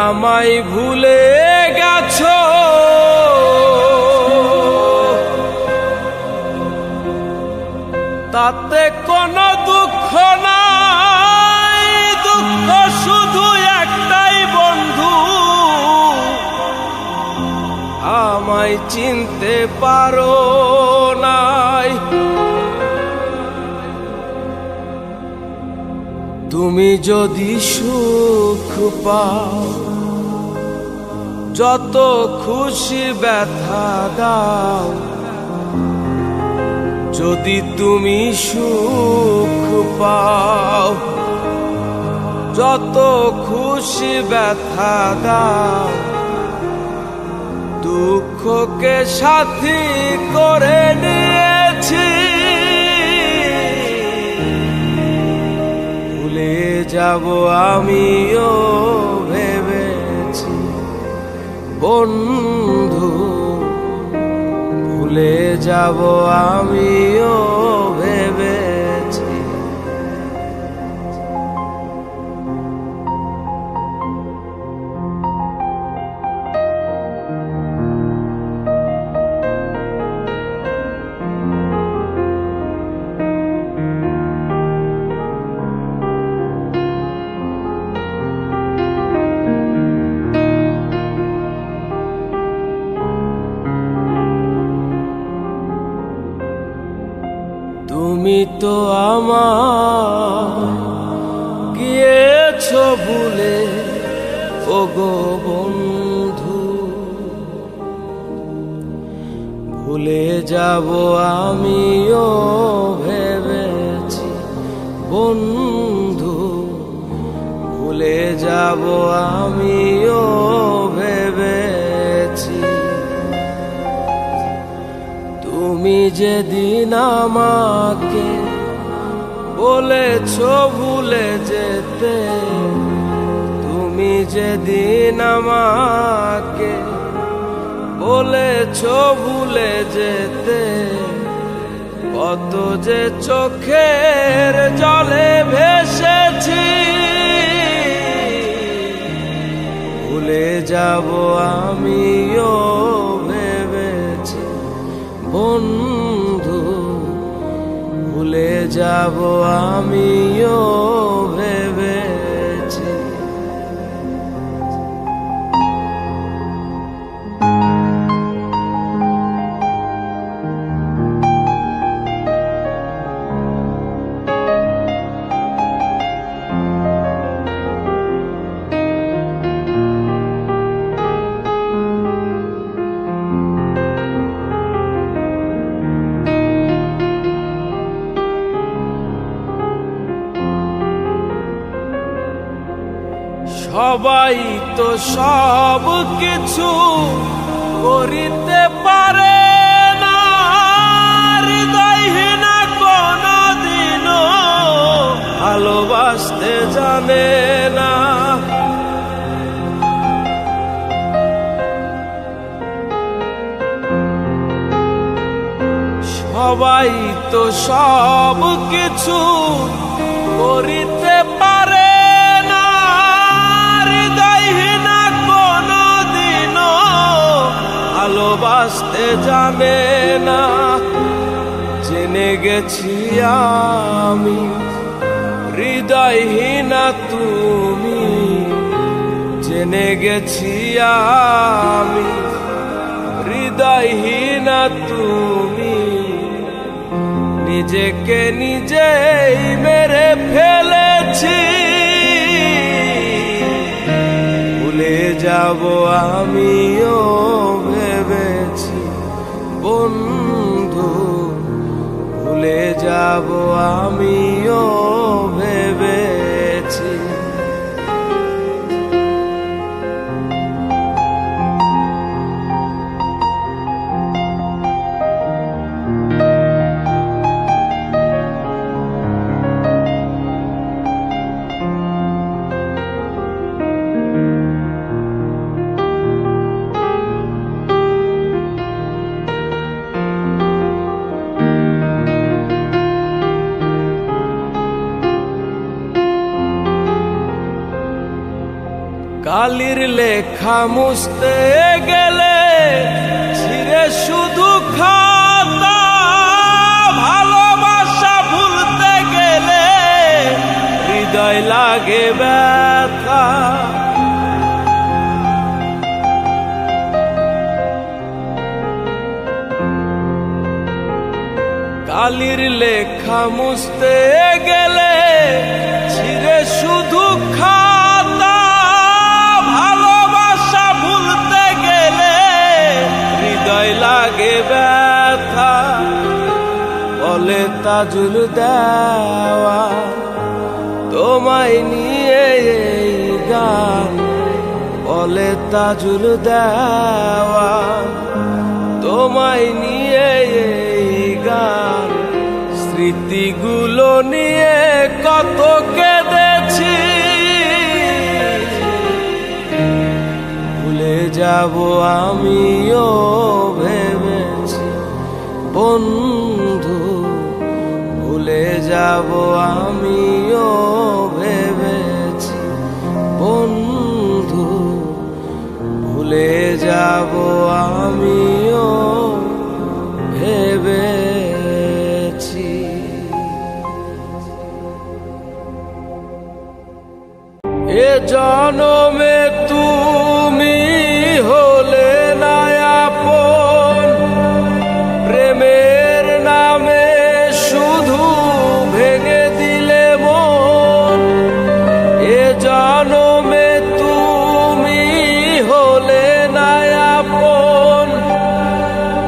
আমায় ভুলে গেছো, তাতে কোনো দুঃখ নাই, দুঃখ শুধু একটাই বন্ধু, আমায় চিনতে পারো নাই। তুমি যদি সুখ পাও, যত খুশি ব্যথা দাও, যদি তুমি সুখ পাও, যত খুশি ব্যথা দাও, দুঃখকে সাথী করে নিয়েছি, ভুলে যাব আমিও ভেবেছি বন্ধু, ভুলে যাব আমিও ভেবেছি। তুমি তো আমায় গিয়েছো ভুলে, ওগো বন্ধু, ভুলে যাব আমিও ভেবেছি বন্ধু, ভুলে যাব আমিও ভেবেছি। তুমি যেদিন আমাকে বলেছো ভুলে যেতে, তুমি যেদিন আমাকে বলেছো ভুলে যেতে, কত যে চোখের জলে ভেসেছি, ভুলে যাব আমিও ভেবেছি বন্ধু, ভুলে যাব আমিও ভেবেছি। সবাই তো সব কিছু করিতে পারে না, হৃদয়হীন কোনদিনও ভালোবাসতে জানে না। সবাই তো সব কিছু করিতে পারে, ভালোবাসতে জানে না। জেনে গেছি আমি হৃদয়হীনা তুমি, জেনে গেছি আমি হৃদয়হীনা তুমি, নিজেকে নিজেই মেরে ফেলেছি, ভুলে যাব আমিও ভেবেছি বন্ধু, ভুলে যাব আমিও ভেবেছি। কালির লেখা মুছতে গেলে ছিঁড়ে শুধু খাতা, ভালোবাসা ভুলতে গেলে হৃদয় লাগে ব্যথা। কালির লেখা মুছতে গেলে ছিঁড়ে শুধু খাতা, ভালোবাসা ভুলতে গেলে হৃদয় লাগে ব্যথা। বলে তাজুল দেওয়া তোমায় নিয়ে এই গান, বলে তাজুল দেওয়া তোমায় নিয়ে এই গান। স্মৃতিগুলো নিয়ে কত কেঁদেছি, ভুলে যাব আমিও ভেবেছি বন্ধু, ভুলে যাব আমিও ভেবেছি বন্ধু, ভুলে যাব আমিও ভেবেছি। এ জনমে তুমি হলে না আপন, প্রেমের নামে শুধু ভেঙে দিলে মন। এ জনমে তুমি হলে না আপন,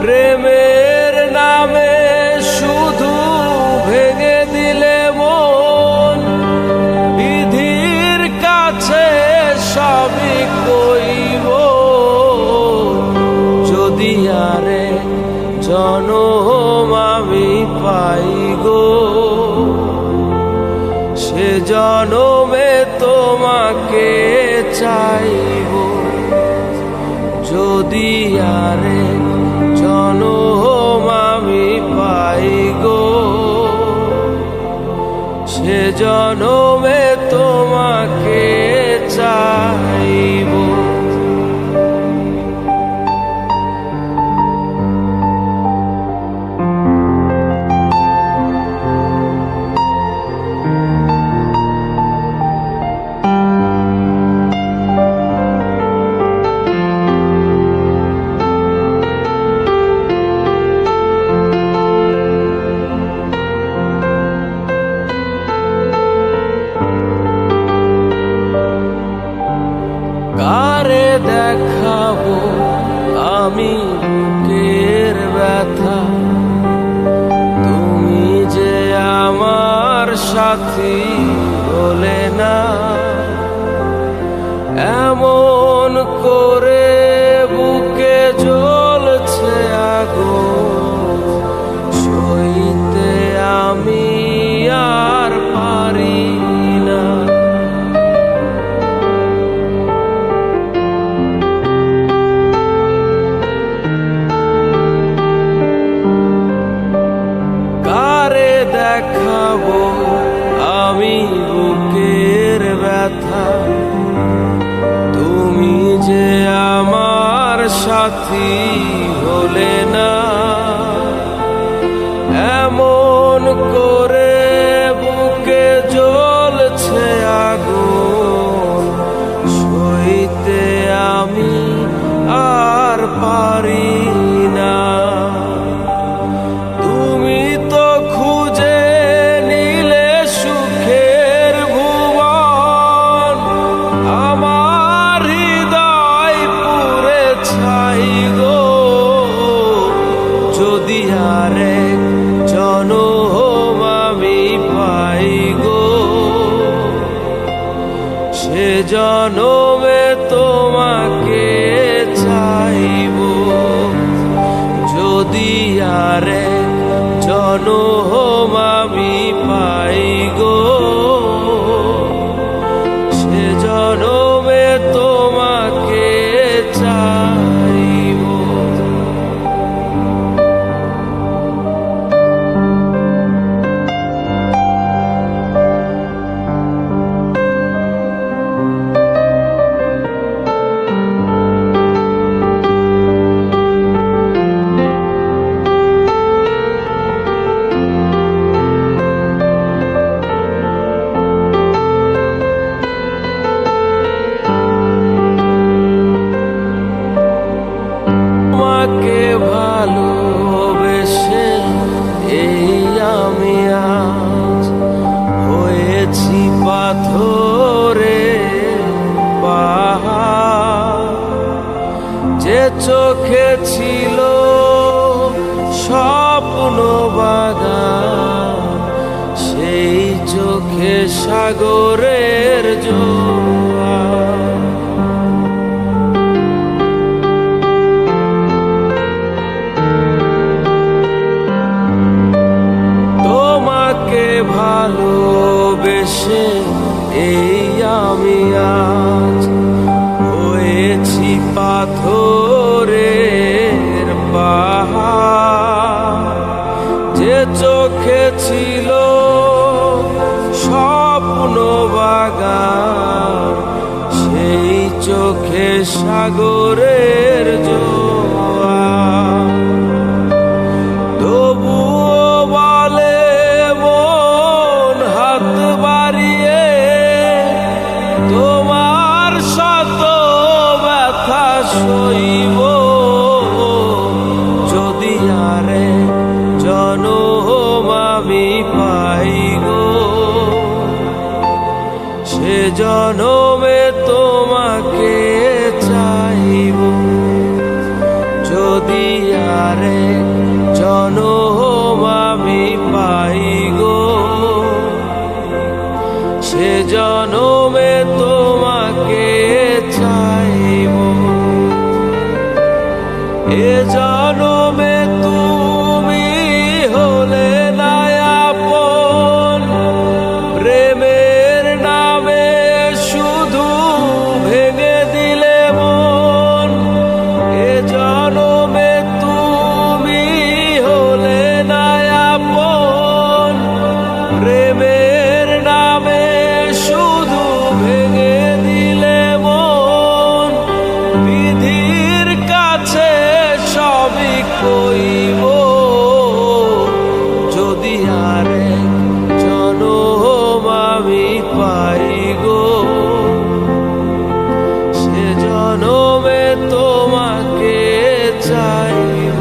প্রেমের নামে শুধু ভেঙে দিলে মন। বিধির কাছে সবই কইব, যদি আরে জনম আমি পাই গো, সে জনমে তোমাকে চাইব। যদি আরে জনম আমি পাই গো, সে জনমে তোমাকে চাইব। কারে দেখাবো আমি বুকের ব্যথা, তুমি যে আমার সাথী বলে না। এমন করে বুকে জ্বলছে আগুন, সইতে আমি আর পারি না। কারে দেখাবো আমি বুকের ব্যথা, তুমি যে আমার সাথী হলে না। এমন করে বুকে জ্বলছে আগুন, সইতে আমি আর পারি না। তুমি তো খুঁজে নিলে সুখের ভুবন, আমার হৃদয় পুরে ছাই গো। যদি আরে জনম আমি পাই গো, সে জনমে তোমাকে চাইব। যদি আরে জনম আমি পাই গো, সে জনমে তোমাকে চাইব। চোখে ছিল স্বপ্ন বাগান, সেই চোখে সাগরের জোয়ার। তোমাকে ভালোবেসে এই আমি আজ হয়েছি পাথরের পাহাড়। যে চোখে ছিল স্বপ্ন বাগান, সেই চোখে সাগরের জোয়ার। তবুও বলে মন হাত বাড়িয়ে, তোমার শত ব্যথা সইব যদি আরে জনম আমি পাই গো। সে জনমে তোমাকে চাইব যদি আরে জনম আমি পাই গো। সে জনমে তোমাকে চাইব। এ জনমে তুমি হলে না আপন, প্রেমের নামে শুধু ভেঙে দিলে মন। এ জনমে তুমি হলে না আপন, প্রেমের নামে শুধু ভেঙে দিলে মন। বিধির কাছে সবই কইব যদি আরেক জনম আমি পাই গো। সে জনমে তোমাকে চাইব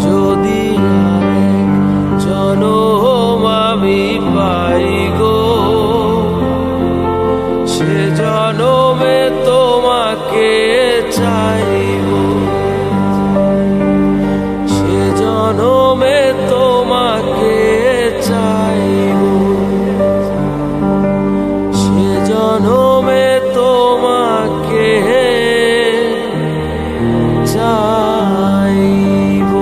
যদি আরেক জনম আমি পাই গো। সে জনমে তোমাকে চাইব। সে জনমে তোমাকে চাইব। সে জনমে তোমাকে চাইব।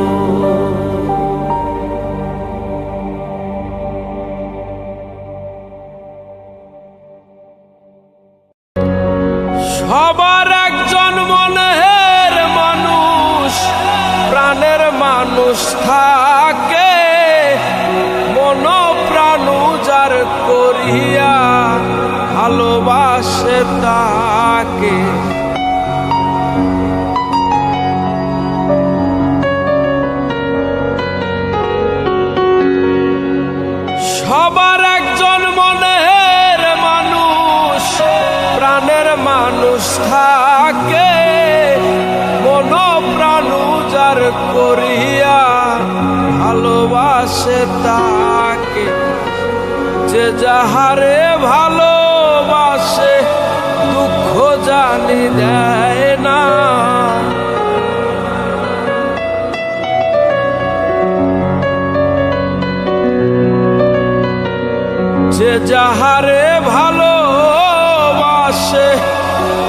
সবার একজন মনের মানুষ, প্রাণের মানুষ থাকে, মন প্রাণ যার করিয়া ভালোবাসে তাকে। সবার একজন মনের মানুষ, প্রাণের মানুষ থাকে, মন প্রাণ যার করিয়া ভালোবাসে তাকে। যে যাহারে ভালোবাসে দুঃখ জানি দেয় না, যে যাহারে ভালোবাসে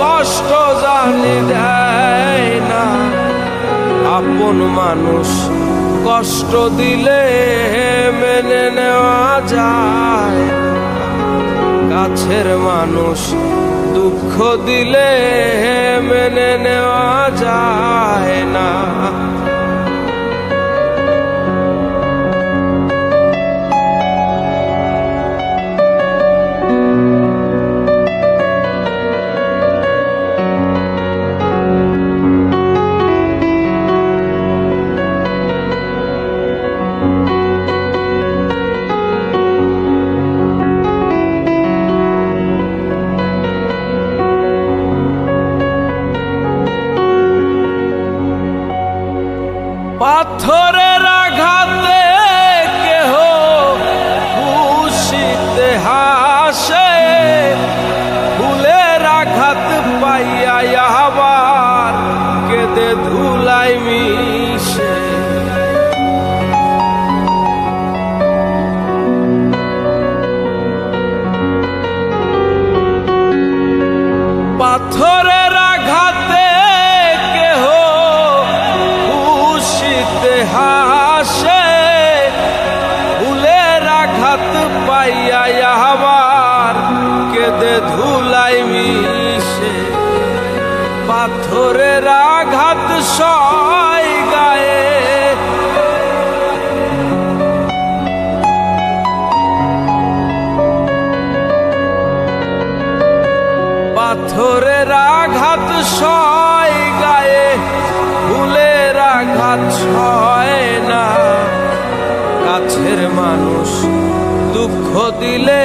কষ্ট জানি দেয় না। আপন মানুষ কষ্ট দিলে মেনে নেওয়া যায়, কাছের মানুষ দুঃখ দিলে মেনে নেওয়া যায় না। পাথরের আঘাতে কেহ খুশিতে হাসে, ফুলের আঘাত পাইয়া আবার পাথরের আঘাত সয় গায়ে, পাথরের আঘাত সয় গায়ে, ফুলের আঘাত সয় না। কাছের মানুষ দুঃখ দিলে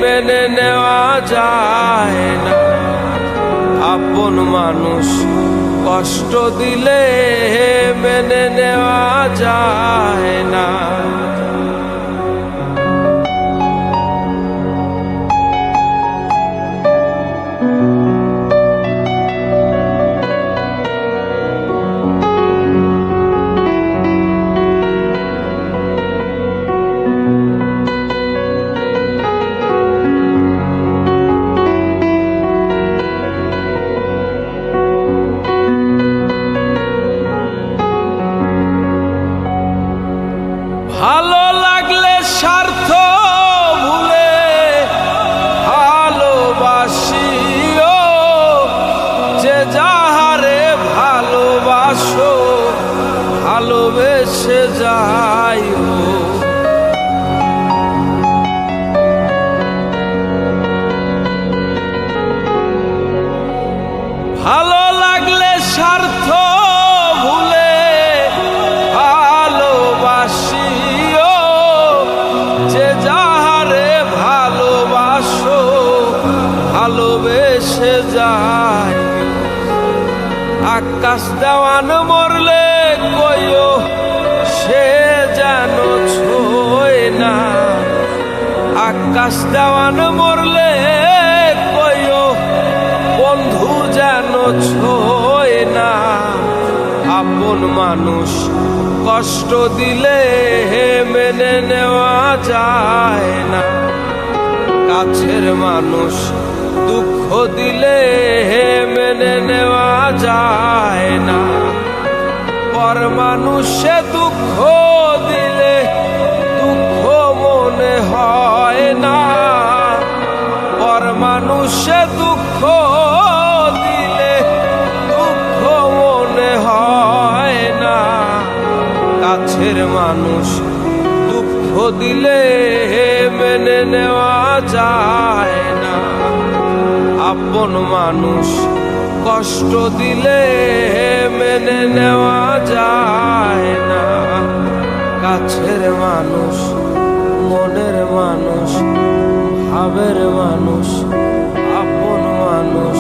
মেনে নেওয়া যায় না, আপন মানুষ কষ্ট দিলে মেনে নেওয়া যায় না। ভালো লাগলে স্বার্থ ভুলে ভালোবাসিও, যে যাহারে ভালোবাসো ভালোবেসে যাইও। ভালো লাগলে স্বার্থ ভুলে ভালোবাসিও, যে যাহারে ভালোবাসো ভালোবেসে যায়। আকাশ দেওয়ান মরলে কইও সে যেন ছোয় না, আকাশ দেওয়ান মরলে কইও বন্ধু যেন ছোয় না। আপন মানুষ কষ্ট দিলে মেনে নেওয়া যায় না, কাছের মানুষ দুঃখ দিলে মেনে নেওয়া যায় না। পর মানুষে দুঃখ দিলে দুঃখ মনে হয় না, পর মানুষে দুঃখ দিলে দুঃখ মনে হয় না। কাছের মানুষ দুঃখ দিলে মেনে নেওয়া যায় না, আপন মানুষ কষ্ট দিলে মেনে নেওয়া যায় না। কাছের মানুষ, মনের মানুষ, ভাবের মানুষ, আপন মানুষ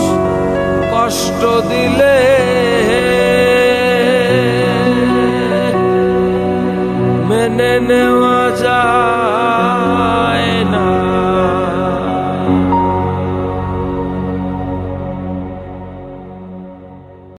কষ্ট দিলে মেনে নেওয়া যায়।